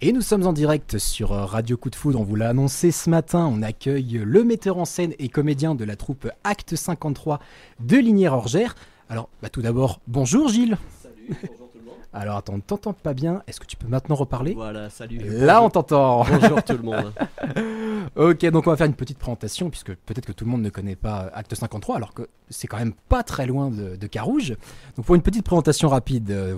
Et nous sommes en direct sur Radio Coup de Foudre, on vous l'a annoncé ce matin, on accueille le metteur en scène et comédien de la troupe Acte 53 de Lignières-Orgères. Alors, tout d'abord, bonjour Gilles. Salut, bonjour tout le monde. Alors attends, on ne t'entend pas bien, est-ce que tu peux maintenant reparler? Voilà, salut. Là Bonjour. on t'entend. Bonjour tout le monde. Ok, donc on va faire une petite présentation, puisque peut-être que tout le monde ne connaît pas Acte 53, alors que c'est quand même pas très loin de Carouge. Donc pour une petite présentation rapide,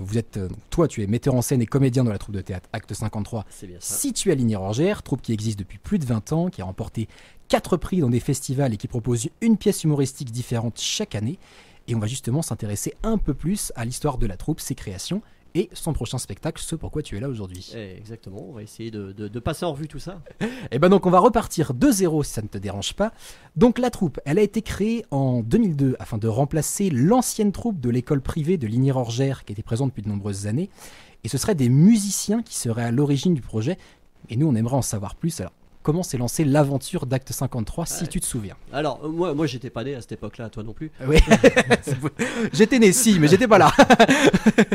toi tu es metteur en scène et comédien dans la troupe de théâtre Acte 53, C'est bien ça. située à Lignières-Orgères, troupe qui existe depuis plus de 20 ans, qui a remporté 4 prix dans des festivals et qui propose une pièce humoristique différente chaque année. Et on va justement s'intéresser un peu plus à l'histoire de la troupe, ses créations et son prochain spectacle, ce pourquoi tu es là aujourd'hui. Exactement, on va essayer de passer en revue tout ça. Et ben donc on va repartir de zéro si ça ne te dérange pas. Donc la troupe, elle a été créée en 2002 afin de remplacer l'ancienne troupe de l'école privée de Lignières-Orgères qui était présente depuis de nombreuses années. Et ce seraient des musiciens qui seraient à l'origine du projet. Et nous on aimerait en savoir plus. Alors comment s'est lancée l'aventure d'Acte 53 si tu te souviens? Alors, moi j'étais pas né à cette époque-là, toi non plus. Oui, j'étais né si, mais j'étais pas là.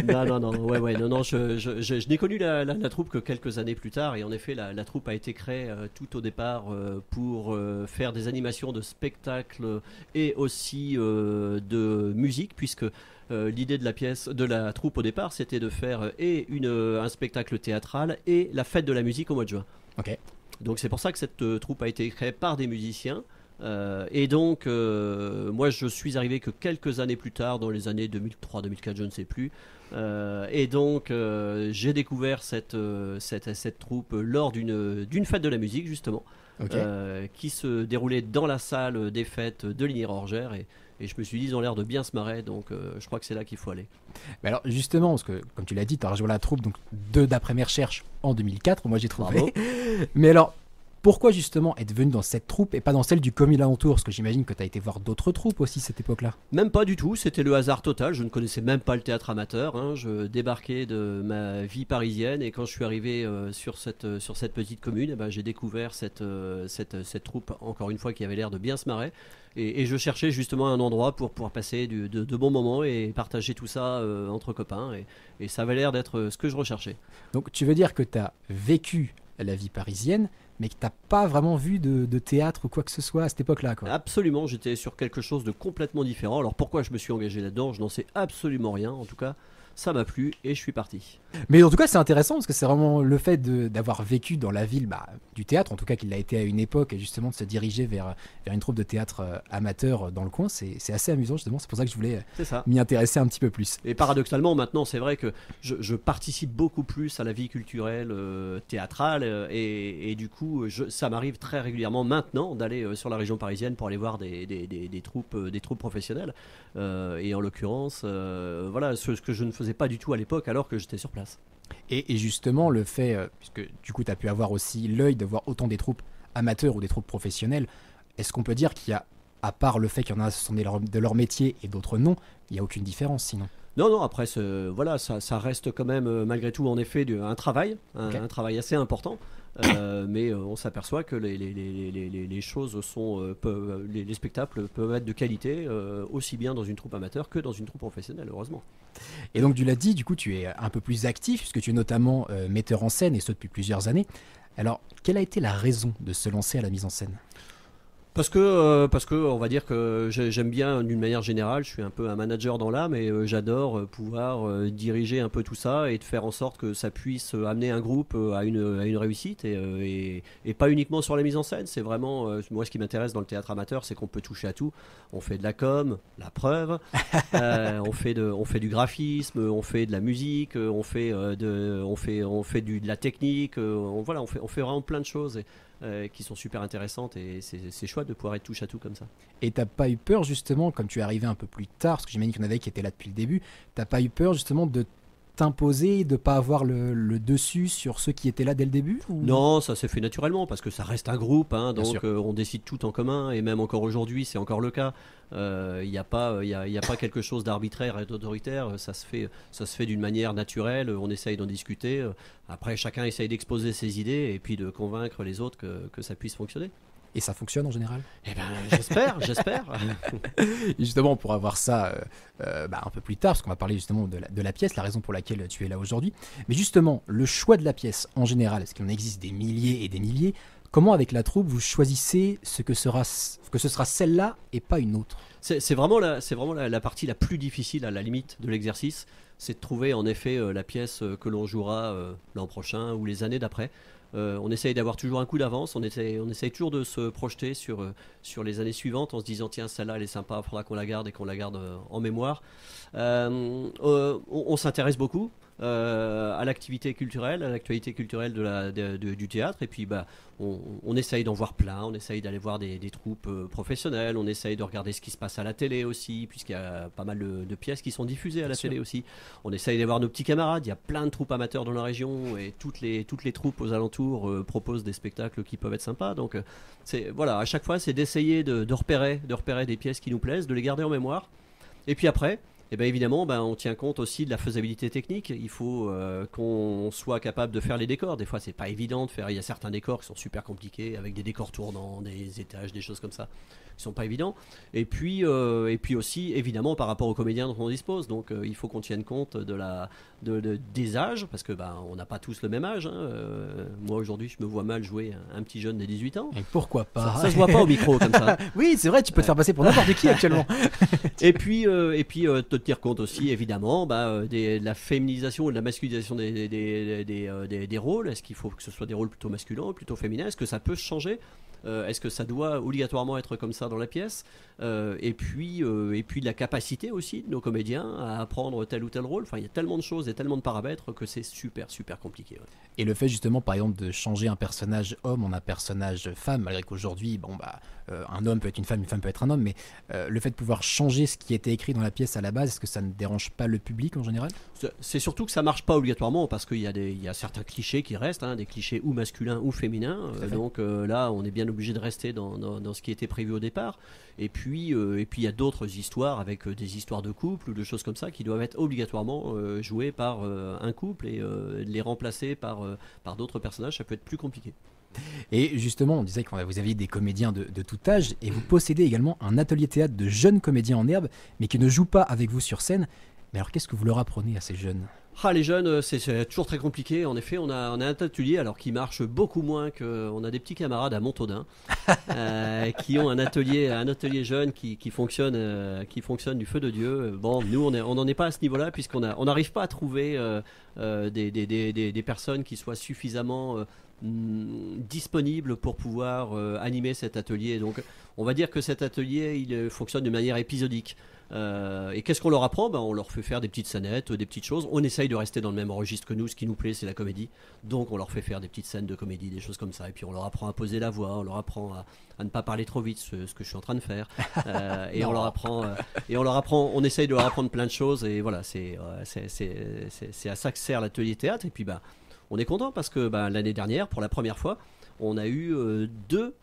Non, je n'ai connu la troupe que quelques années plus tard. Et en effet, la troupe a été créée tout au départ pour faire des animations de spectacles et aussi de musique, puisque l'idée de la troupe au départ, c'était de faire un spectacle théâtral et la fête de la musique au mois de juin. Ok. Donc c'est pour ça que cette troupe a été créée par des musiciens. Et donc moi je suis arrivé que quelques années plus tard, dans les années 2003-2004, je ne sais plus. Et donc j'ai découvert cette troupe lors d'une fête de la musique justement, qui se déroulait dans la salle des fêtes de Lignières-Orgères. Et je me suis dit, ils ont l'air de bien se marrer, donc je crois que c'est là qu'il faut aller. Mais alors justement, parce que comme tu l'as dit, tu as rejoint la troupe donc d'après mes recherches en 2004, moi j'ai trouvé. Bravo. Mais alors, pourquoi justement être venu dans cette troupe et pas dans celle du commune alentour? Parce que j'imagine que tu as été voir d'autres troupes aussi cette époque-là. Même pas du tout, c'était le hasard total. Je ne connaissais même pas le théâtre amateur, hein. Je débarquais de ma vie parisienne et quand je suis arrivé sur cette petite commune, eh ben, j'ai découvert cette troupe, encore une fois, qui avait l'air de bien se marrer. Et je cherchais justement un endroit pour pouvoir passer de bons moments et partager tout ça entre copains. Et ça avait l'air d'être ce que je recherchais. Donc tu veux dire que tu as vécu la vie parisienne, mais que tu n'as pas vraiment vu de théâtre ou quoi que ce soit à cette époque-là, quoi. Absolument, j'étais sur quelque chose de complètement différent. Alors pourquoi je me suis engagé là-dedans, je n'en sais absolument rien. En tout cas, ça m'a plu et je suis parti. Mais en tout cas, c'est intéressant parce que c'est vraiment le fait d'avoir vécu dans la ville du théâtre, en tout cas qu'il l'a été à une époque, et justement de se diriger vers une troupe de théâtre amateur dans le coin, c'est assez amusant justement. C'est pour ça que je voulais m'y intéresser un petit peu plus. Et paradoxalement, maintenant, c'est vrai que je participe beaucoup plus à la vie culturelle théâtrale et du coup, ça m'arrive très régulièrement maintenant d'aller sur la région parisienne pour aller voir des troupes professionnelles. Et en l'occurrence, voilà, ce que je ne faisais pas du tout à l'époque alors que j'étais sur place. Et justement, le fait, puisque du coup tu as pu avoir aussi l'œil de voir autant des troupes amateurs ou des troupes professionnelles, est-ce qu'on peut dire qu'il y a, à part le fait qu'il y en a ce sont de leur métier et d'autres non, il n'y a aucune différence sinon? Non, après, voilà, ça reste quand même, malgré tout, en effet, un travail, un travail assez important. Mais on s'aperçoit que les choses les spectacles peuvent être de qualité aussi bien dans une troupe amateur que dans une troupe professionnelle, heureusement. Et donc tu l'as dit, du coup tu es un peu plus actif puisque tu es notamment metteur en scène et ce depuis plusieurs années. Alors quelle a été la raison de se lancer à la mise en scène? Parce que on va dire que j'aime bien d'une manière générale, je suis un peu un manager dans l'âme et j'adore pouvoir diriger un peu tout ça et de faire en sorte que ça puisse amener un groupe à une réussite et pas uniquement sur la mise en scène. C'est vraiment, moi ce qui m'intéresse dans le théâtre amateur, c'est qu'on peut toucher à tout. On fait de la com, la preuve, on fait du graphisme, on fait de la musique, on fait de la technique, on fait vraiment plein de choses. Qui sont super intéressantes et c'est chouette de pouvoir être touche à tout comme ça. Et t'as pas eu peur justement, comme tu es arrivé un peu plus tard, parce que j'imagine qu'il y en avait qui étaient là depuis le début, t'as pas eu peur justement de t'imposer, de pas avoir le dessus sur ceux qui étaient là dès le début ou... Non, ça s'est fait naturellement parce que ça reste un groupe, hein, donc on décide tout en commun et même encore aujourd'hui c'est encore le cas. Il n'y a pas quelque chose d'arbitraire et d'autoritaire, ça se fait d'une manière naturelle, on essaye d'en discuter, après chacun essaye d'exposer ses idées et puis de convaincre les autres que ça puisse fonctionner. Et ça fonctionne en général? Eh ben, j'espère. Et justement, on pourra voir ça un peu plus tard, parce qu'on va parler justement de la pièce, la raison pour laquelle tu es là aujourd'hui. Mais justement, le choix de la pièce en général, parce qu'il en existe des milliers et des milliers, comment avec la troupe vous choisissez que ce sera celle-là et pas une autre? C'est vraiment la partie la plus difficile à la limite de l'exercice, c'est de trouver en effet la pièce que l'on jouera l'an prochain ou les années d'après. On essaye d'avoir toujours un coup d'avance, on essaye toujours de se projeter sur les années suivantes en se disant tiens celle-là elle est sympa, il faudra qu'on la garde et qu'on la garde en mémoire. On s'intéresse beaucoup à l'activité culturelle, à l'actualité culturelle du théâtre et puis on essaye d'en voir plein, on essaye d'aller voir des troupes professionnelles, on essaye de regarder ce qui se passe à la télé aussi, puisqu'il y a pas mal de pièces qui sont diffusées à la télé aussi. On essaye d'aller voir nos petits camarades, il y a plein de troupes amateurs dans la région et toutes les troupes aux alentours proposent des spectacles qui peuvent être sympas. Donc voilà, à chaque fois c'est d'essayer de repérer des pièces qui nous plaisent, de les garder en mémoire. Et puis après, et bien évidemment, on tient compte aussi de la faisabilité technique. Il faut qu'on soit capable de faire les décors. Des fois, c'est pas évident de faire. Il y a certains décors qui sont super compliqués, avec des décors tournants, des étages, des choses comme ça, qui sont pas évidents. Et puis aussi, évidemment, par rapport aux comédiens dont on dispose. Donc, il faut qu'on tienne compte des âges, parce que on n'a pas tous le même âge. Moi, aujourd'hui, je me vois mal jouer un petit jeune de 18 ans. Et pourquoi pas? Ça se voit pas au micro comme ça. Oui, c'est vrai, tu peux te faire passer pour n'importe qui actuellement. Et puis te tenir compte aussi évidemment de la féminisation ou de la masculinisation des rôles. Est-ce qu'il faut que ce soit des rôles plutôt masculins ou plutôt féminins? Est-ce que ça peut changer? Est-ce que ça doit obligatoirement être comme ça dans la pièce? Et puis de la capacité aussi de nos comédiens à apprendre tel ou tel rôle. Enfin, il y a tellement de choses et tellement de paramètres que c'est super compliqué. Ouais. Et le fait justement par exemple de changer un personnage homme en un personnage femme, malgré qu'aujourd'hui un homme peut être une femme peut être un homme, mais le fait de pouvoir changer ce qui était écrit dans la pièce à la base, est-ce que ça ne dérange pas le public en général? C'est surtout que ça marche pas obligatoirement parce qu'il y a certains clichés qui restent, des clichés ou masculins ou féminins. Donc là, on est bien obligé de rester dans ce qui était prévu au départ. Et puis il y a d'autres histoires avec des histoires de couple ou de choses comme ça qui doivent être obligatoirement jouées par un couple et les remplacer par d'autres personnages, ça peut être plus compliqué. Et justement, on disait que vous aviez des comédiens de tout âge et vous possédez également un atelier théâtre de jeunes comédiens en herbe, mais qui ne jouent pas avec vous sur scène. Mais alors, qu'est-ce que vous leur apprenez à ces jeunes? Les jeunes, c'est toujours très compliqué. En effet, on a un atelier alors qui marche beaucoup moins que. On a des petits camarades à Montaudin qui ont un atelier jeune qui fonctionne du feu de Dieu. Bon, nous, on n'en est pas à ce niveau-là puisqu'on n'arrive pas à trouver des personnes qui soient suffisamment disponibles pour pouvoir animer cet atelier. Donc, on va dire que cet atelier, il fonctionne de manière épisodique. Et qu'est-ce qu'on leur apprend? On leur fait faire des petites scénettes, des petites choses. On essaye de rester dans le même registre que nous. Ce qui nous plaît, c'est la comédie. Donc on leur fait faire des petites scènes de comédie, des choses comme ça. Et puis on leur apprend à poser la voix, on leur apprend à ne pas parler trop vite, ce que je suis en train de faire. Et on leur apprend, on essaye de leur apprendre plein de choses. Et voilà, c'est à ça que sert l'atelier théâtre. Et puis on est content parce que l'année dernière, pour la première fois, on a eu deux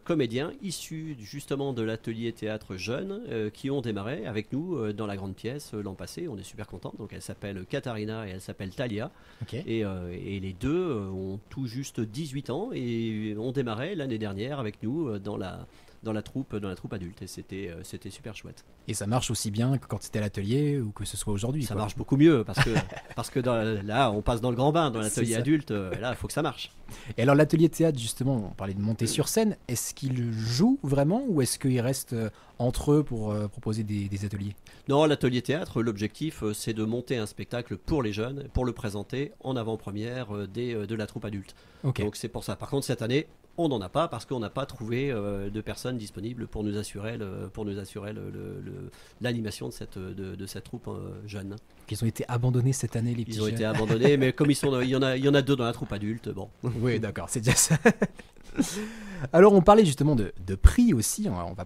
comédiens issus justement de l'atelier théâtre jeune qui ont démarré avec nous dans la grande pièce l'an passé. On est super contents. Donc elle s'appelle Katharina et elle s'appelle Talia. Okay. Et les deux ont tout juste 18 ans et ont démarré l'année dernière avec nous dans la troupe adulte, et c'était super chouette. Et ça marche aussi bien que quand c'était à l'atelier ou que ce soit aujourd'hui? Ça marche beaucoup mieux parce que là on passe dans le grand bain dans l'atelier adulte. Là il faut que ça marche. Et alors l'atelier théâtre, justement, on parlait de monter sur scène, est-ce qu'ils jouent vraiment ou est-ce qu'ils restent entre eux pour proposer des ateliers? Non, l'atelier théâtre, l'objectif c'est de monter un spectacle pour les jeunes, pour le présenter en avant-première de la troupe adulte. Okay. Donc c'est pour ça. Par contre cette année on n'en a pas parce qu'on n'a pas trouvé de personnes disponibles pour nous assurer l'animation de cette troupe jeune. Ils ont été abandonnés cette année, les petits jeunes. Ils ont été abandonnés, mais comme il y en a deux dans la troupe adulte, bon. Oui, d'accord, c'est déjà ça. Alors on parlait justement de prix aussi. On va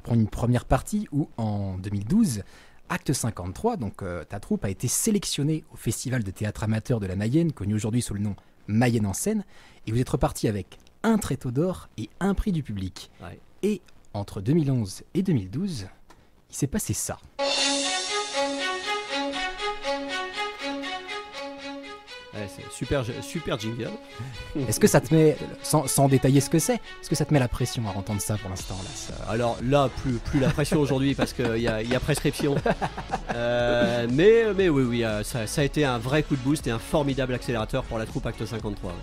prendre une première partie où en 2012, Acte 53, donc ta troupe a été sélectionnée au Festival de théâtre amateur de la Mayenne, connu aujourd'hui sous le nom Mayenne en scène, et vous êtes reparti avec un tréteau d'or et un prix du public. Ouais. Et entre 2011 et 2012, il s'est passé ça. Ouais, c'est super jingle. Est-ce que ça te met, sans détailler ce que c'est, est-ce que ça te met la pression à entendre ça pour l'instant là, Alors là, plus la pression aujourd'hui parce qu'il y a prescription. Mais oui, ça a été un vrai coup de boost et un formidable accélérateur pour la troupe Acte 53.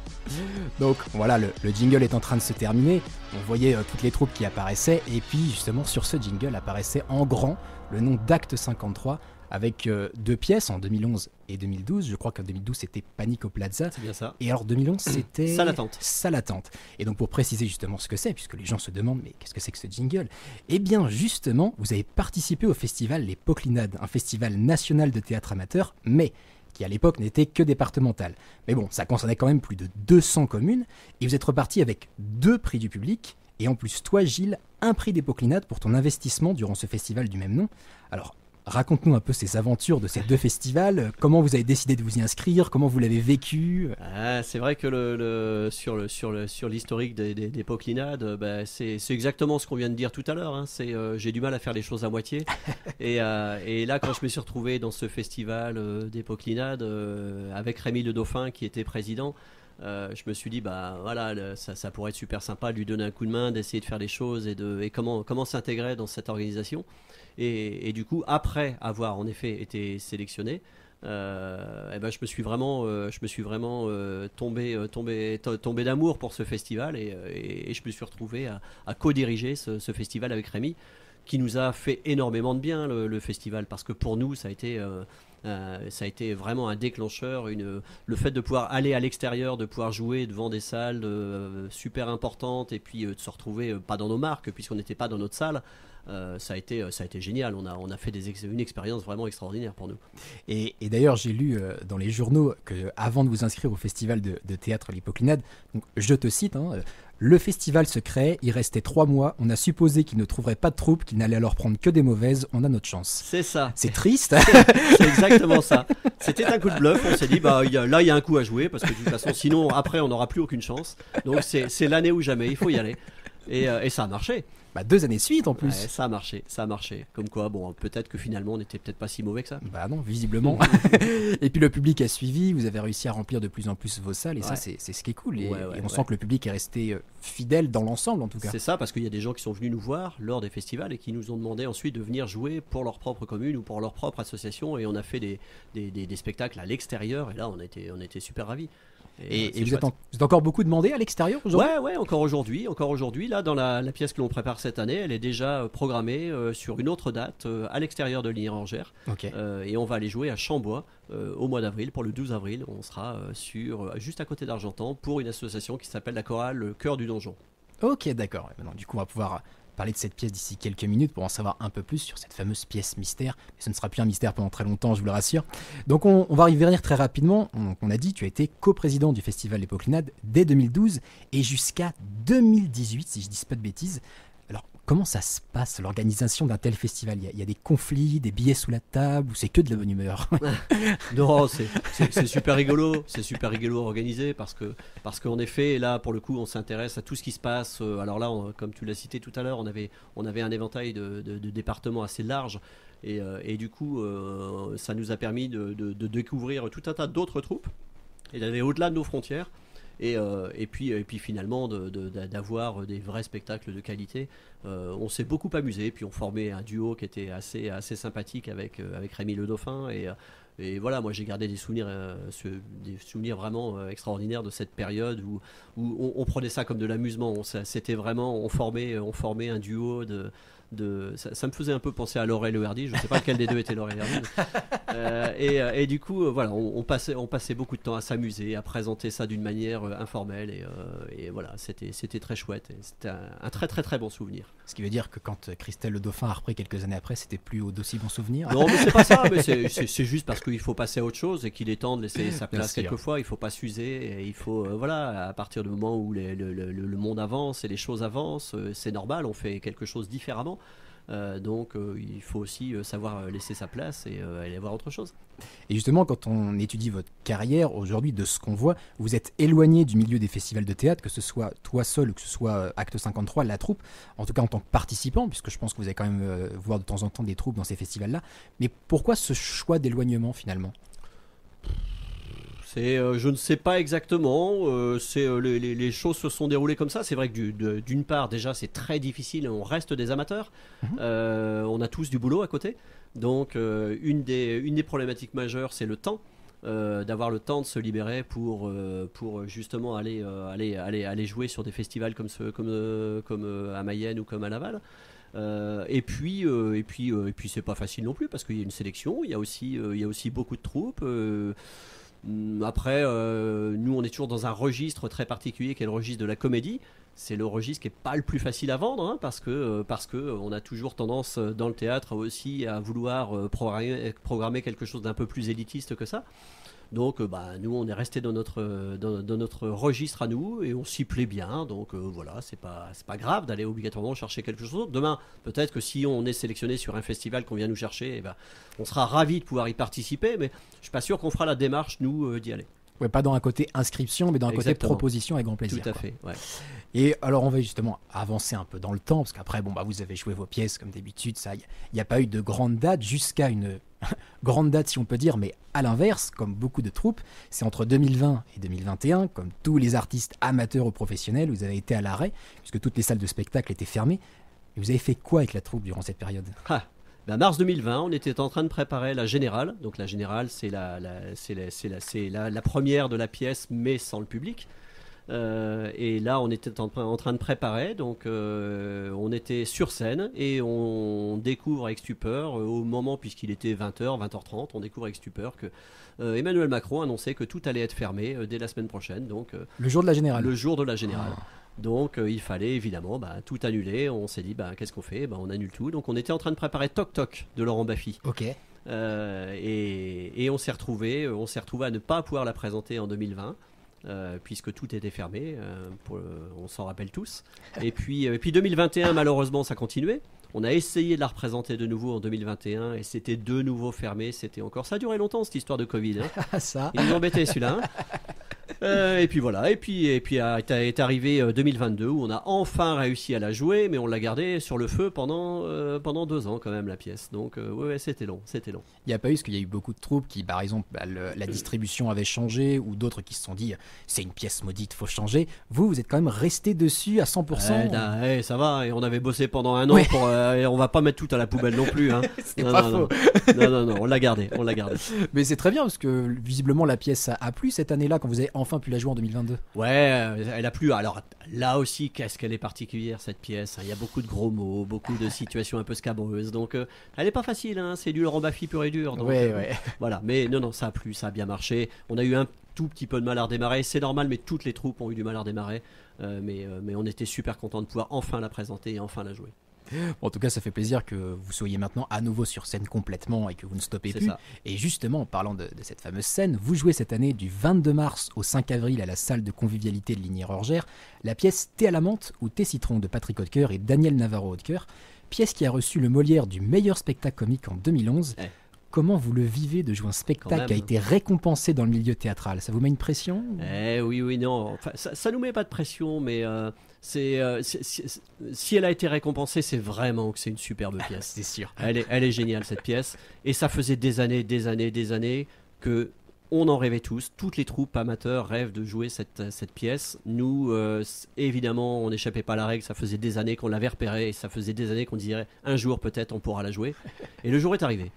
Donc voilà, le jingle est en train de se terminer. On voyait toutes les troupes qui apparaissaient et puis justement sur ce jingle apparaissait en grand le nom d'Acte 53 avec 2 pièces en 2011 et 2012. Je crois qu'en 2012 c'était Panique au Plaza. C'est bien ça. Et alors 2011 c'était Salle Attente. Et donc pour préciser justement ce que c'est, puisque les gens se demandent mais qu'est-ce que c'est que ce jingle ? Eh bien justement, vous avez participé au festival Les Poquelinades, un festival national de théâtre amateur, mais qui à l'époque n'était que départemental. Mais bon, ça concernait quand même plus de 200 communes, et vous êtes reparti avec 2 prix du public, et en plus toi Gilles, un prix des Poquelinades pour ton investissement durant ce festival du même nom. Alors, raconte-nous un peu ces aventures de ces 2 festivals, comment vous avez décidé de vous y inscrire, comment vous l'avez vécu. C'est vrai que sur l'historique des Poquelinades, c'est exactement ce qu'on vient de dire tout à l'heure. Hein. J'ai du mal à faire les choses à moitié. et là, quand je me suis retrouvé dans ce festival des Poquelinades avec Rémi Le Dauphin qui était président, je me suis dit voilà, ça pourrait être super sympa de lui donner un coup de main, d'essayer de faire les choses et comment s'intégrer dans cette organisation. Et du coup, après avoir en effet été sélectionné, je me suis vraiment tombé d'amour pour ce festival et je me suis retrouvé à co-diriger ce festival avec Rémi, qui nous a fait énormément de bien le festival, parce que pour nous ça a été vraiment un déclencheur, le fait de pouvoir aller à l'extérieur, de pouvoir jouer devant des salles super importantes et puis de se retrouver pas dans nos marques puisqu'on n'était pas dans notre salle. Ça a été génial, on a fait une expérience vraiment extraordinaire pour nous. Et d'ailleurs j'ai lu dans les journaux que avant de vous inscrire au festival de théâtre Les Poquelinades, donc je te cite, le festival se crée, il restait 3 mois, on a supposé qu'ils ne trouveraient pas de troupe, qu'ils n'allaient alors prendre que des mauvaises, on a notre chance. C'est ça. C'est triste. C'est exactement ça. C'était un coup de bluff, on s'est dit il y a un coup à jouer, parce que de toute façon sinon après on n'aura plus aucune chance. Donc c'est l'année ou jamais, il faut y aller. Et ça a marché. 2 années de suite en plus. Ouais, ça a marché. Comme quoi, peut-être que finalement on n'était peut-être pas si mauvais que ça. Non, visiblement. Et puis le public a suivi, vous avez réussi à remplir de plus en plus vos salles, et ça c'est ce qui est cool. Et on sent que le public est resté fidèle dans l'ensemble en tout cas. C'est ça, parce qu'il y a des gens qui sont venus nous voir lors des festivals et qui nous ont demandé ensuite de venir jouer pour leur propre commune ou pour leur propre association, et on a fait des spectacles à l'extérieur, et là on était super ravis. Et vous êtes encore beaucoup demandé à l'extérieur aujourd'hui ? Ouais, encore aujourd'hui. Là, dans la pièce que l'on prépare cette année, elle est déjà programmée sur une autre date à l'extérieur de Ligny-Orgères. Okay. Et on va aller jouer à Chambois au mois d'avril, pour le 12 avril. On sera juste à côté d'Argentan pour une association qui s'appelle la chorale Le Cœur du Donjon. Ok, d'accord. Maintenant, du coup, on va pouvoir parler de cette pièce d'ici quelques minutes pour en savoir un peu plus sur cette fameuse pièce mystère. Mais ce ne sera plus un mystère pendant très longtemps, je vous le rassure. Donc on va y revenir très rapidement. On a dit, tu as été coprésident du festival Les Poquelinades dès 2012 et jusqu'à 2018, si je ne dis pas de bêtises. Alors, comment ça se passe, l'organisation d'un tel festival ? Il y a des conflits, des billets sous la table, ou c'est que de la bonne humeur ? Non, c'est super rigolo. C'est super rigolo à organiser parce qu'en effet, là, pour le coup, on s'intéresse à tout ce qui se passe. Alors là, comme tu l'as cité tout à l'heure, on avait un éventail de départements assez large. Et du coup, ça nous a permis de découvrir tout un tas d'autres troupes et d'aller au-delà de nos frontières. Et puis finalement d'avoir des vrais spectacles de qualité. On s'est beaucoup amusé, puis on formait un duo qui était assez sympathique avec Rémi Le Dauphin, et voilà, moi j'ai gardé des souvenirs vraiment extraordinaires de cette période où on prenait ça comme de l'amusement. C'était vraiment, on formait un duo ça me faisait un peu penser à Laurel et Hardy, je ne sais pas lequel des deux était Laurel et Hardy. Et du coup, voilà, on passait beaucoup de temps à s'amuser, à présenter ça d'une manière informelle, et voilà, c'était très chouette, et c'était un très très très bon souvenir. Ce qui veut dire que quand Christelle Le Dauphin a repris quelques années après, c'était plus d'aussi bons souvenirs. Non, mais c'est pas ça, mais c'est juste parce qu'il faut passer à autre chose et qu'il est temps de laisser sa place quelquefois. Il faut pas s'user, et il faut voilà, à partir du moment où le monde avance et les choses avancent, c'est normal, on fait quelque chose différemment. Donc il faut aussi savoir laisser sa place et aller voir autre chose. Et justement, quand on étudie votre carrière aujourd'hui, de ce qu'on voit, vous êtes éloigné du milieu des festivals de théâtre, que ce soit toi seul ou que ce soit Acte 53, la troupe, en tout cas en tant que participant, puisque je pense que vous allez quand même voir de temps en temps des troupes dans ces festivals-là. Mais pourquoi ce choix d'éloignement finalement ? Je ne sais pas exactement. Les choses se sont déroulées comme ça. C'est vrai que d'une part, déjà, c'est très difficile. On reste des amateurs. On a tous du boulot à côté. Donc, une des problématiques majeures, c'est le temps. D'avoir le temps de se libérer pour justement aller jouer sur des festivals comme à Mayenne ou comme à Laval. Et puis c'est pas facile non plus parce qu'il y a une sélection, il y a aussi beaucoup de troupes. Après, nous on est toujours dans un registre très particulier qui est le registre de la comédie. C'est le registre qui est pas le plus facile à vendre, hein, parce que on a toujours tendance dans le théâtre aussi à vouloir programmer quelque chose d'un peu plus élitiste que ça. Donc nous on est resté dans notre registre à nous et on s'y plaît bien, donc voilà, c'est pas grave d'aller obligatoirement chercher quelque chose d'autre. Demain peut-être que si on est sélectionné sur un festival qu'on vient nous chercher, on sera ravis de pouvoir y participer, mais je suis pas sûr qu'on fera la démarche nous d'y aller. Ouais, pas dans un côté inscription, mais dans un Exactement. côté proposition avec grand plaisir. Tout à fait, ouais. Et alors, on va justement avancer un peu dans le temps, parce qu'après, vous avez joué vos pièces comme d'habitude, ça, il n'y a pas eu de grande date jusqu'à une grande date, si on peut dire, mais à l'inverse, comme beaucoup de troupes, c'est entre 2020 et 2021, comme tous les artistes amateurs ou professionnels, vous avez été à l'arrêt, puisque toutes les salles de spectacle étaient fermées. Et vous avez fait quoi avec la troupe durant cette période ? Mars 2020, on était en train de préparer la Générale. Donc la Générale, c'est la première de la pièce, mais sans le public. Et là, on était en train de préparer. Donc on était sur scène et on découvre avec stupeur, au moment, puisqu'il était 20h, 20h30, on découvre avec stupeur que Emmanuel Macron annonçait que tout allait être fermé dès la semaine prochaine. Donc, le jour de la Générale. Le jour de la Générale. Donc il fallait évidemment tout annuler. On s'est dit qu'est-ce qu'on fait ? On annule tout. Donc on était en train de préparer Toc Toc de Laurent Baffy. Ok. Et on s'est retrouvé à ne pas pouvoir la présenter en 2020. Puisque tout était fermé, on s'en rappelle tous. Et puis 2021, malheureusement, ça continuait. On a essayé de la représenter de nouveau en 2021 et c'était de nouveau fermé. Ça a duré longtemps cette histoire de Covid. Hein. Ça. Il nous embêtait celui-là. Et puis voilà. Et puis est arrivé 2022 où on a enfin réussi à la jouer, mais on l'a gardée sur le feu pendant 2 ans quand même la pièce. Donc ouais, c'était long. Il n'y a pas eu, parce qu'il y a eu beaucoup de troupes qui, par exemple, la distribution avait changé, ou d'autres qui se sont dit c'est une pièce maudite, faut changer. Vous êtes quand même resté dessus à 100%. Ça va. Et on avait bossé pendant un an pour. On va pas mettre tout à la poubelle non plus. Hein. C'est pas faux. Non, on l'a gardé. Mais c'est très bien parce que visiblement la pièce a plu cette année-là quand vous avez enfin pu la jouer en 2022. Ouais, elle a plu. Alors là aussi, qu'est-ce qu'elle est particulière cette pièce. Il y a beaucoup de gros mots, beaucoup de situations un peu scabreuses. Donc elle est pas facile. Hein. C'est du Laurent Baffy pur et dur. Donc, ouais. Voilà. Mais non, ça a plu, ça a bien marché. On a eu un tout petit peu de mal à redémarrer. C'est normal, mais toutes les troupes ont eu du mal à redémarrer. Mais on était super contents de pouvoir enfin la présenter et enfin la jouer. Bon, en tout cas, ça fait plaisir que vous soyez maintenant à nouveau sur scène complètement et que vous ne stoppez plus. Ça. Et justement, en parlant de cette fameuse scène, vous jouez cette année du 22 mars au 5 avril à la salle de convivialité de Ligny-Orgères la pièce Thé à la menthe ou Thé citron de Patrick Hautecoeur et Daniel Navarro-Hautecoeur, pièce qui a reçu le Molière du meilleur spectacle comique en 2011. Comment vous le vivez de jouer un spectacle qui a été récompensé dans le milieu théâtral ? Ça vous met une pression ? Oui, non. Enfin, ça nous met pas de pression, mais si elle a été récompensée, c'est vraiment que c'est une superbe pièce. C'est sûr. Elle est géniale cette pièce. Et ça faisait des années que on en rêvait tous. Toutes les troupes amateurs rêvent de jouer cette pièce. Nous, évidemment, on n'échappait pas à la règle. Ça faisait des années qu'on l'avait repérée et ça faisait des années qu'on dirait un jour peut-être on pourra la jouer. Et le jour est arrivé.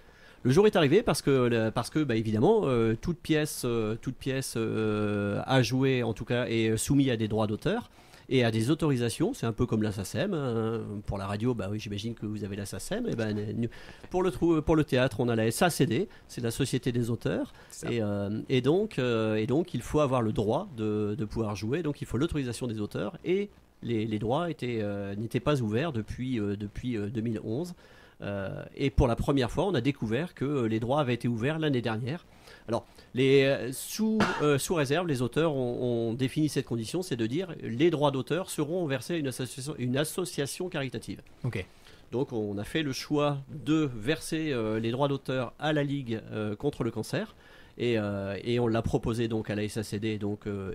Le jour est arrivé parce que évidemment, toute pièce à jouer, en tout cas, est soumise à des droits d'auteur et à des autorisations. C'est un peu comme la SACEM. Hein. Pour la radio, oui, j'imagine que vous avez la SACEM. Et pour le théâtre, on a la SACD, c'est la Société des auteurs. Et donc, il faut avoir le droit de pouvoir jouer. Donc, il faut l'autorisation des auteurs. Et les droits n'étaient pas ouverts depuis 2011. Et pour la première fois, on a découvert que les droits avaient été ouverts l'année dernière. Alors, sous réserve, les auteurs ont défini cette condition, c'est de dire les droits d'auteur seront versés à une association caritative. Ok. Donc, on a fait le choix de verser les droits d'auteur à la Ligue contre le cancer. Et on l'a proposé donc à la SACD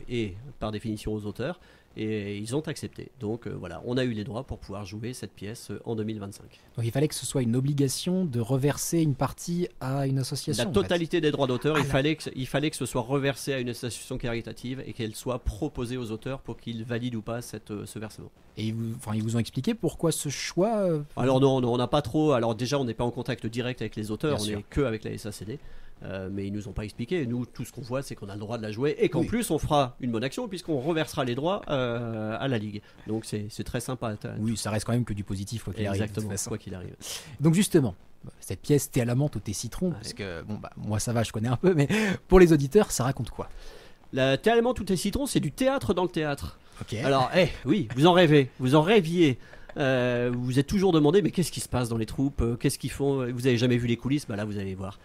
et par définition aux auteurs. et ils ont accepté. Donc voilà, on a eu les droits pour pouvoir jouer cette pièce en 2025. Donc il fallait que ce soit une obligation de reverser une partie à une association. La totalité des droits d'auteur, il fallait que ce soit reversé à une association caritative et qu'elle soit proposée aux auteurs pour qu'ils valident ou pas ce versement. Et ils vous ont expliqué pourquoi ce choix Alors non, on n'a pas trop. Alors déjà, on n'est pas en contact direct avec les auteurs, Bien on sûr. n'est que avec la SACD. Mais ils nous ont pas expliqué. Nous, tout ce qu'on voit, c'est qu'on a le droit de la jouer et qu'en plus, on fera une bonne action puisqu'on reversera les droits à la Ligue. Donc c'est très sympa. Oui, ça reste quand même que du positif quoi qu'il arrive. Exactement, de toute façon. quoi qu'il arrive. Donc justement, cette pièce thé à la menthe ou thé citron, parce que moi ça va, je connais un peu, mais pour les auditeurs, ça raconte quoi? La thé à la menthe ou thé citron, c'est du théâtre dans le théâtre. Ok. Alors, oui, vous en rêvez, vous en rêviez. Vous vous êtes toujours demandé, mais qu'est-ce qui se passe dans les troupes? Qu'est-ce qu'ils font? Vous avez jamais vu les coulisses? Bah là, vous allez voir.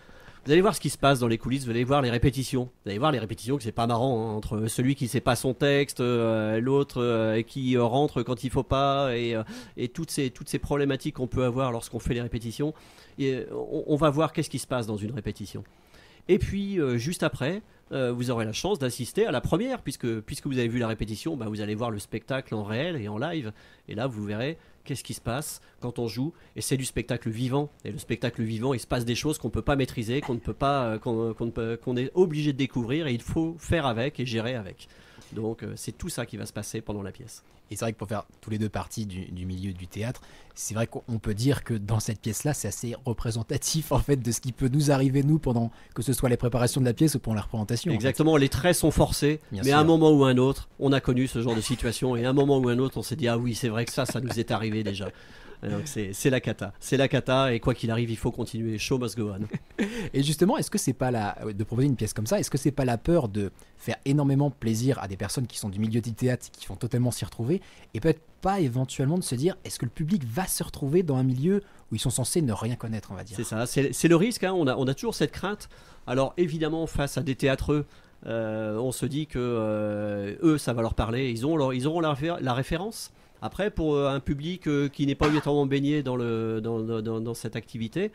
Vous allez voir ce qui se passe dans les coulisses, vous allez voir les répétitions. Vous allez voir les répétitions que c'est pas marrant, hein, entre celui qui sait pas son texte, l'autre qui rentre quand il faut pas, et toutes ces problématiques qu'on peut avoir lorsqu'on fait les répétitions. Et, on va voir qu'est-ce qui se passe dans une répétition. Et puis, juste après, vous aurez la chance d'assister à la première, puisque vous avez vu la répétition, vous allez voir le spectacle en réel et en live. Et là, vous verrez qu'est-ce qui se passe quand on joue. Et c'est du spectacle vivant. Et le spectacle vivant, il se passe des choses qu'on ne peut pas maîtriser, qu'on est obligé de découvrir, et il faut faire avec et gérer avec. Donc, c'est tout ça qui va se passer pendant la pièce. Et c'est vrai que pour faire tous les deux parties du milieu du théâtre, c'est vrai qu'on peut dire que dans cette pièce-là, c'est assez représentatif en fait de ce qui peut nous arriver nous pendant que ce soit les préparations de la pièce ou pendant la représentation. Exactement, les traits sont forcés, mais à un moment ou un autre, on a connu ce genre de situation, et à un moment ou un autre, on s'est dit ah oui, c'est vrai que ça nous est arrivé déjà. Donc c'est la cata, et quoi qu'il arrive, il faut continuer. Show must go on. Et justement, est-ce que c'est pas de proposer une pièce comme ça, est-ce que c'est pas la peur de faire énormément plaisir à des personnes qui sont du milieu du théâtre, qui vont totalement s'y retrouver, et peut-être pas éventuellement de se dire est-ce que le public va se retrouver dans un milieu où ils sont censés ne rien connaître, on va dire. C'est ça, c'est le risque, hein. On a toujours cette crainte. Alors évidemment, face à des théâtreux, on se dit que eux, ça va leur parler, ils auront la référence. Après, pour un public qui n'est pas obligatoirement baigné dans cette activité,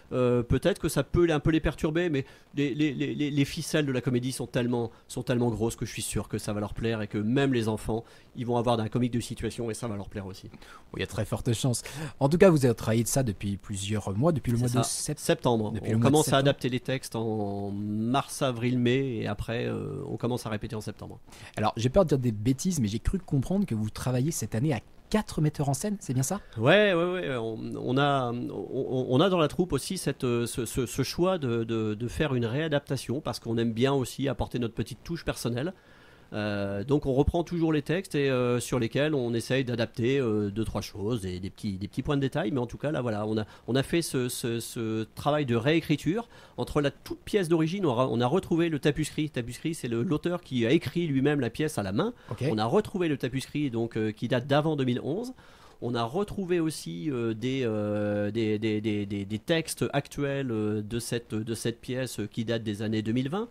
peut-être que ça peut un peu les perturber, mais les ficelles de la comédie sont tellement grosses que je suis sûr que ça va leur plaire, et que même les enfants, ils vont avoir d'un comique de situation et ça va leur plaire aussi. Il y a très forte chance. En tout cas, vous avez travaillé de ça depuis plusieurs mois, depuis le mois de septembre. On commence à adapter les textes en mars, avril, mai, et après on commence à répéter en septembre. Alors, j'ai peur de dire des bêtises, mais j'ai cru comprendre que vous travaillez cette année à 4 metteurs en scène, c'est bien ça? Ouais. On a dans la troupe aussi ce choix de faire une réadaptation, parce qu'on aime bien aussi apporter notre petite touche personnelle. Donc on reprend toujours les textes, et sur lesquels on essaye d'adapter 2-3 choses, et des petits points de détail. Mais en tout cas là voilà, on a fait ce travail de réécriture. Entre la toute pièce d'origine, on a retrouvé le tapuscrit. Tapuscrit, c'est l'auteur qui a écrit lui-même la pièce à la main. Okay. On a retrouvé le tapuscrit, donc qui date d'avant 2011. On a retrouvé aussi des textes actuels de cette pièce qui date des années 2020.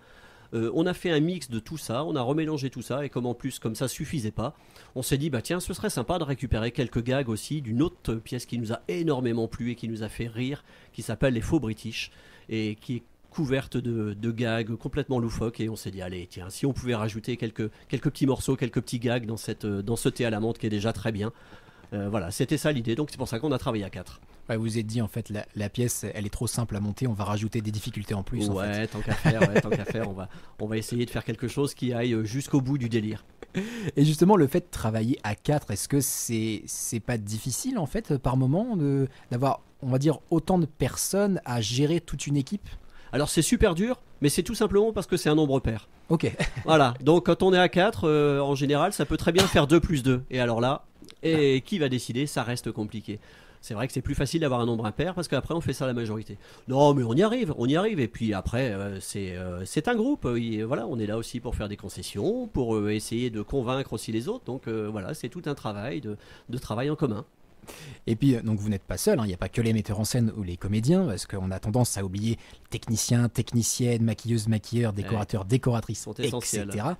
On a fait un mix de tout ça, on a remélangé tout ça, et comme ça suffisait pas, on s'est dit tiens, ce serait sympa de récupérer quelques gags aussi d'une autre pièce qui nous a énormément plu et qui nous a fait rire, qui s'appelle Les Faux British, et qui est couverte de gags complètement loufoques. Et on s'est dit allez, tiens, si on pouvait rajouter quelques petits morceaux, quelques petits gags dans ce thé à la menthe qui est déjà très bien. Voilà, c'était ça l'idée, donc c'est pour ça qu'on a travaillé à 4. Ouais, vous vous êtes dit en fait la pièce elle est trop simple à monter, on va rajouter des difficultés en plus. Ouais, en fait. tant qu'à faire, on va essayer de faire quelque chose qui aille jusqu'au bout du délire. Et justement, le fait de travailler à 4, est-ce que c'est pas difficile en fait par moment d'avoir, on va dire, autant de personnes à gérer toute une équipe? Alors c'est super dur, mais c'est tout simplement parce que c'est un nombre pair. Ok. Voilà, donc quand on est à 4, en général, ça peut très bien faire 2 plus 2. Et alors là, qui va décider? Ça reste compliqué. C'est vrai que c'est plus facile d'avoir un nombre impair, parce qu'après on fait ça à la majorité. Non, mais on y arrive. Et puis après, c'est un groupe. Voilà, on est là aussi pour faire des concessions, pour essayer de convaincre aussi les autres. Donc voilà, c'est tout un travail de travail en commun. Et puis, donc vous n'êtes pas seul, il n'y a pas que les metteurs en scène ou les comédiens, parce qu'on a tendance à oublier techniciens, techniciennes, maquilleuses, maquilleurs, décorateurs, décoratrices, sont essentiels. etc.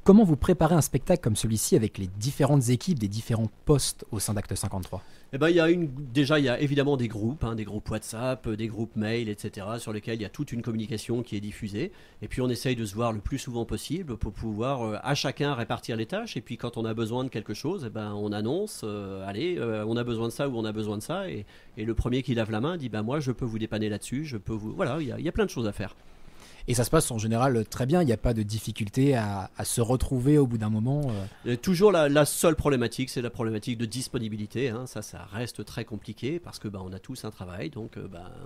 comment vous préparez un spectacle comme celui-ci avec les différentes équipes des différents postes au sein d'Acte 53? Eh ben, déjà, il y a évidemment des groupes WhatsApp, des groupes mail, etc., sur lesquels il y a toute une communication qui est diffusée. Et puis, on essaye de se voir le plus souvent possible pour pouvoir à chacun répartir les tâches. Et puis, quand on a besoin de quelque chose, eh ben, on annonce, allez, on a besoin de ça ou on a besoin de ça. Et le premier qui lève la main dit, moi, je peux vous dépanner là-dessus. Voilà, il y a plein de choses à faire. Et ça se passe en général très bien, il n'y a pas de difficulté à se retrouver au bout d'un moment. Toujours la seule problématique, c'est la problématique de disponibilité. Ça reste très compliqué parce que on a tous un travail, donc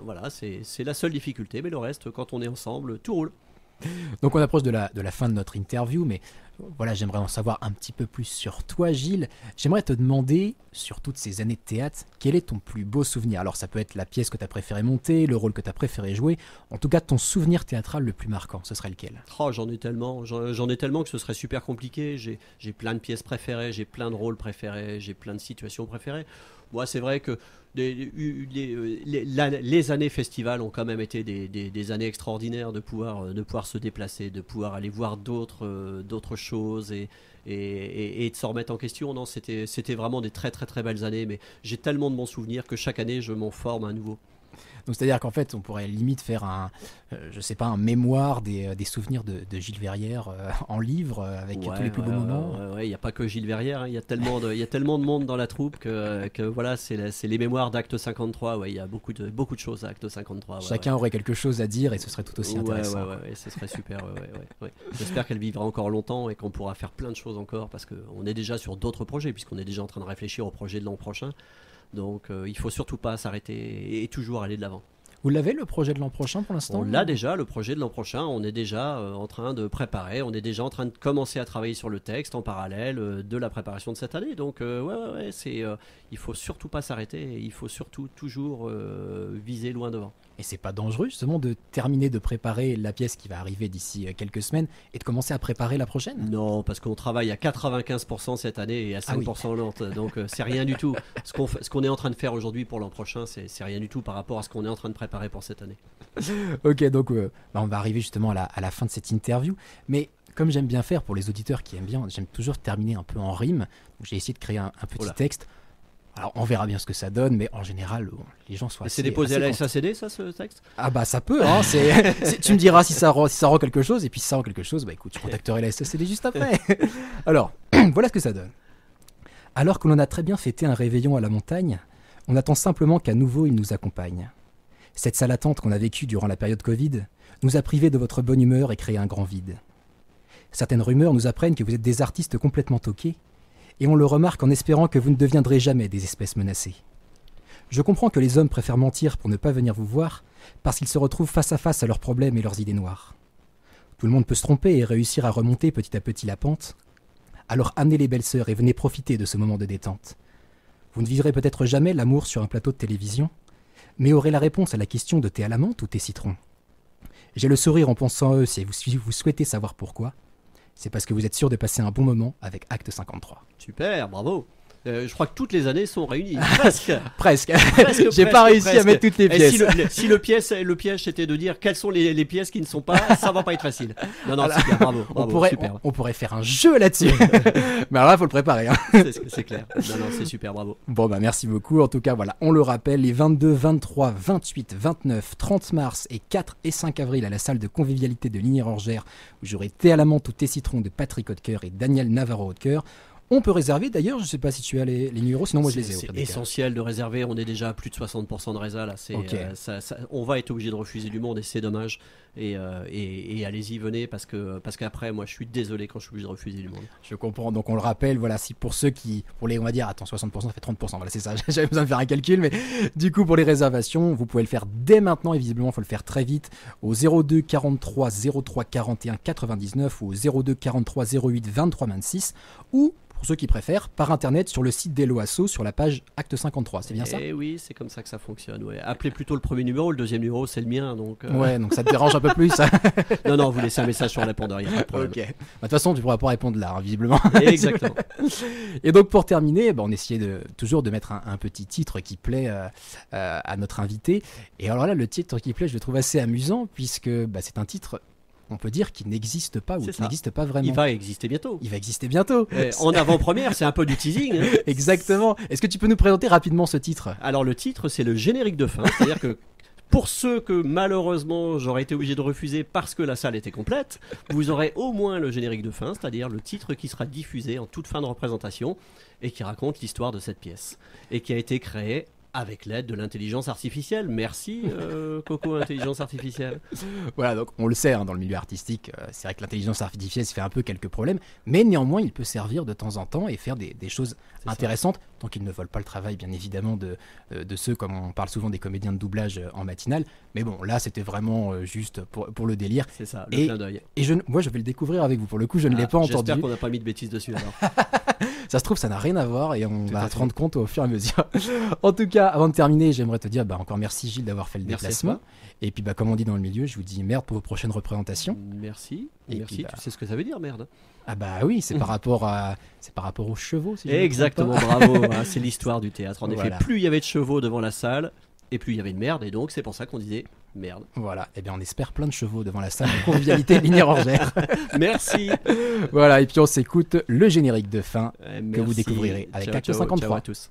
voilà, c'est la seule difficulté. Mais le reste, quand on est ensemble, tout roule. Donc on approche de la fin de notre interview, mais voilà, j'aimerais en savoir un petit peu plus sur toi, Gilles. J'aimerais te demander, sur toutes ces années de théâtre, quel est ton plus beau souvenir? Alors ça peut être la pièce que tu as préféré monter, le rôle que tu as préféré jouer, en tout cas ton souvenir théâtral le plus marquant, ce serait lequel? J'en ai tellement que ce serait super compliqué. J'ai plein de pièces préférées, j'ai plein de rôles préférés, j'ai plein de situations préférées. Moi, c'est vrai que les années festival ont quand même été des années extraordinaires de pouvoir se déplacer, de pouvoir aller voir d'autres choses et de se remettre en question. Non, c'était vraiment des très très très belles années, mais j'ai tellement de bons souvenirs que chaque année je m'en forme un nouveau. Donc c'est-à-dire qu'en fait on pourrait limite faire un mémoire des souvenirs de Gilles Verrière en livre avec tous les plus beaux moments. Il n'y a pas que Gilles Verrière, il y a tellement de monde dans la troupe que voilà, c'est les mémoires d'Acte 53. Il y a beaucoup de choses à Acte 53. Chacun aurait quelque chose à dire et ce serait tout aussi intéressant. Ce serait super. J'espère qu'elle vivra encore longtemps et qu'on pourra faire plein de choses encore parce qu'on est déjà sur d'autres projets puisqu'on est déjà en train de réfléchir au projet de l'an prochain. Donc il faut surtout pas s'arrêter et toujours aller de l'avant. Vous l'avez le projet de l'an prochain pour l'instant? On l'a déjà, le projet de l'an prochain, on est déjà en train de préparer, on est déjà en train de commencer à travailler sur le texte en parallèle de la préparation de cette année. Donc il faut surtout pas s'arrêter et il faut surtout toujours viser loin devant. Et c'est pas dangereux justement de terminer de préparer la pièce qui va arriver d'ici quelques semaines et de commencer à préparer la prochaine? Non, parce qu'on travaille à 95% cette année et à 5% l'autre, donc c'est rien du tout. Ce qu'on est en train de faire aujourd'hui pour l'an prochain, c'est rien du tout par rapport à ce qu'on est en train de préparer pour cette année. Ok, donc on va arriver justement à la fin de cette interview, mais comme j'aime bien faire pour les auditeurs qui aiment bien, j'aime toujours terminer un peu en rime, donc j'ai essayé de créer un petit texte. Alors on verra bien ce que ça donne, mais en général les gens sont assez... C'est déposé à la SACD ça, ce texte? Ah bah ça peut, hein, tu me diras si ça rend quelque chose, et puis si ça rend quelque chose, bah écoute, je contacterai la SACD juste après. Alors, voilà ce que ça donne. Alors que l'on a très bien fêté un réveillon à la montagne, on attend simplement qu'à nouveau il nous accompagne. Cette sale attente qu'on a vécue durant la période Covid nous a privés de votre bonne humeur et créé un grand vide. Certaines rumeurs nous apprennent que vous êtes des artistes complètement toqués, et on le remarque en espérant que vous ne deviendrez jamais des espèces menacées. Je comprends que les hommes préfèrent mentir pour ne pas venir vous voir, parce qu'ils se retrouvent face à face à leurs problèmes et leurs idées noires. Tout le monde peut se tromper et réussir à remonter petit à petit la pente. Alors amenez les belles sœurs et venez profiter de ce moment de détente. Vous ne vivrez peut-être jamais l'amour sur un plateau de télévision, mais aurez la réponse à la question de thé à la menthe ou thé citron. J'ai le sourire en pensant à eux si vous souhaitez savoir pourquoi. C'est parce que vous êtes sûr de passer un bon moment avec Acte 53. Super, bravo. Je crois que toutes les années sont réunies. Presque. Presque. J'ai pas réussi à mettre toutes les pièces. Si le piège c'était de dire quelles sont les pièces qui ne sont pas, ça va pas être facile. Non, super, bravo, on pourrait faire un jeu là-dessus. Mais alors là, faut le préparer. Hein. C'est clair. Non, c'est super, bravo. Bon, merci beaucoup. En tout cas, voilà, on le rappelle, les 22, 23, 28, 29, 30 mars et 4 et 5 avril à la salle de convivialité de Ligny-Orgères, où j'aurai thé à la menthe ou thé citron de Patrick Hautecoeur et Daniel Navarro-Hautecoeur. On peut réserver d'ailleurs, je ne sais pas si tu as les numéros, sinon moi je les ai. C'est essentiel de réserver, on est déjà à plus de 60% de résa là. On va être obligé de refuser du monde et c'est dommage. Et allez-y, venez parce qu'après moi je suis désolé quand je suis obligé de refuser du monde. Je comprends, donc on le rappelle, voilà, si pour ceux qui, on va dire, attends, 60% ça fait 30%, voilà c'est ça, j'avais besoin de faire un calcul, mais du coup pour les réservations, vous pouvez le faire dès maintenant et visiblement il faut le faire très vite au 02 43 03 41 99 ou au 02 43 08 23 26 ou pour ceux qui préfèrent, par internet sur le site d'Eloasso sur la page Acte 53, c'est bien ça? Oui, c'est comme ça que ça fonctionne. Ouais. Appelez plutôt le premier numéro, le deuxième numéro c'est le mien. Donc, Ouais, donc ça te dérange un peu plus. Non, vous laissez un message sur le répondeur, il n'y a pas de problème. Ok. De toute façon, tu ne pourras pas répondre là, hein, visiblement. Exactement. Et donc pour terminer, on essayait toujours de mettre un petit titre qui plaît à notre invité. Et alors là, le titre qui plaît, je le trouve assez amusant puisque c'est un titre on peut dire qu'il n'existe pas ou C'est qu'il ça. n'existe pas vraiment. Il va exister bientôt. Il va exister bientôt. En avant-première, c'est un peu du teasing. Hein. Exactement. Est-ce que tu peux nous présenter rapidement ce titre? Alors le titre, c'est le générique de fin, c'est-à-dire que pour ceux que malheureusement j'aurais été obligé de refuser parce que la salle était complète, vous aurez au moins le générique de fin, c'est-à-dire le titre qui sera diffusé en toute fin de représentation et qui raconte l'histoire de cette pièce et qui a été créé avec l'aide de l'intelligence artificielle. Merci Coco, intelligence artificielle. Voilà, donc on le sait, hein, dans le milieu artistique, c'est vrai que l'intelligence artificielle se fait un peu quelques problèmes, mais néanmoins il peut servir de temps en temps et faire des choses intéressantes, tant qu'il ne vole pas le travail bien évidemment de ceux, comme on parle souvent des comédiens de doublage en matinale, mais bon là c'était vraiment juste pour le délire. C'est ça, le clin d'œil. Et moi je vais le découvrir avec vous, pour le coup je ne l'ai pas entendu. J'espère qu'on n'a pas mis de bêtises dessus alors. Ça se trouve, ça n'a rien à voir et on va se rendre compte au fur et à mesure. En tout cas, avant de terminer, j'aimerais te dire encore merci Gilles d'avoir fait le déplacement. Et puis comme on dit dans le milieu, je vous dis merde pour vos prochaines représentations. Merci. Et merci. puis, tu sais ce que ça veut dire, merde. Ah bah oui, c'est par rapport aux chevaux. Si je me Exactement, trompe pas. bravo. Hein, c'est l'histoire du théâtre. En effet, plus il y avait de chevaux devant la salle, et plus il y avait de merde, et donc c'est pour ça qu'on disait merde. Voilà, et bien on espère plein de chevaux devant la salle de convivialité Lignières-Orgères. Merci. Voilà, et puis on s'écoute le générique de fin que vous Merci. découvrirez avec Ciao, Acte ciao, 53. ciao à tous.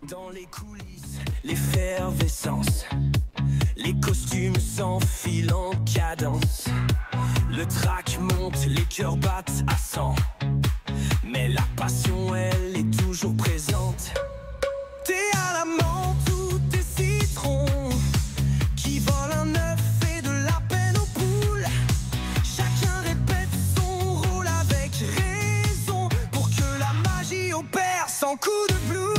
Dans les coulisses, l'effervescence, les costumes s'enfilent en cadence. Le trac monte, les cœurs battent à 100. Mais la passion, elle est toujours présente. T'es à la menthe ou t'es citron, qui vole un œuf et de la peine aux poules. Chacun répète son rôle avec raison, pour que la magie opère sans coup de blues.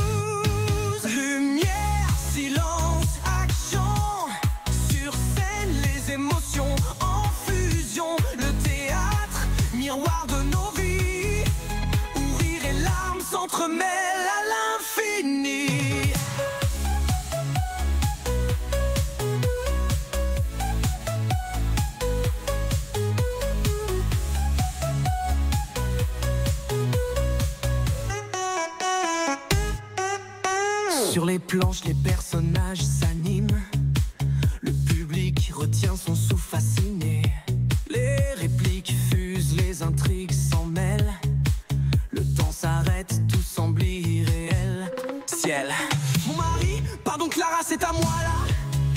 Lumière, silence, action. Sur scène, les émotions en fusion. Le théâtre, miroir de nos vies, où rire et larmes s'entremêlent à l'infini. Sur les planches, les personnages s'animent. Le public retient son souffle fasciné. Les répliques fusent, les intrigues s'en mêlent. Le temps s'arrête, tout semble irréel. Ciel. Mon mari, pardon Clara, c'est à moi là.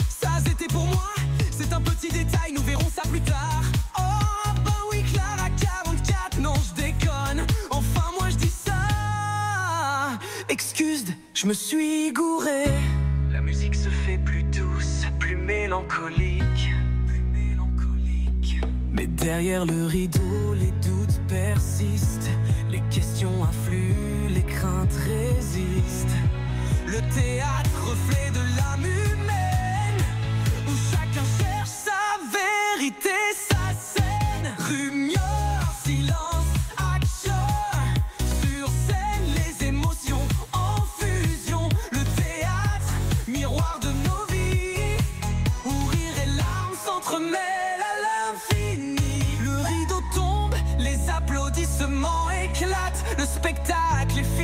Ça c'était pour moi, c'est un petit détail, nous verrons ça plus tard. Oh bah oui Clara, 44, non je déconne. Enfin moi je dis ça. Excuse, je me suis gouré. La musique se fait plus douce, plus mélancolique. Mais derrière le rideau, les doutes persistent. Les questions affluent, les craintes résistent. Le théâtre, reflet de l'âme humaine, où chacun cherche sa vérité, sa scène. Rumeur, silence, action. Sur scène, les émotions en fusion. Le théâtre, miroir de nos vies, où rire et larmes s'entremêlent à l'infini. Le rideau tombe, les applaudissements éclatent. Le spectacle est fini.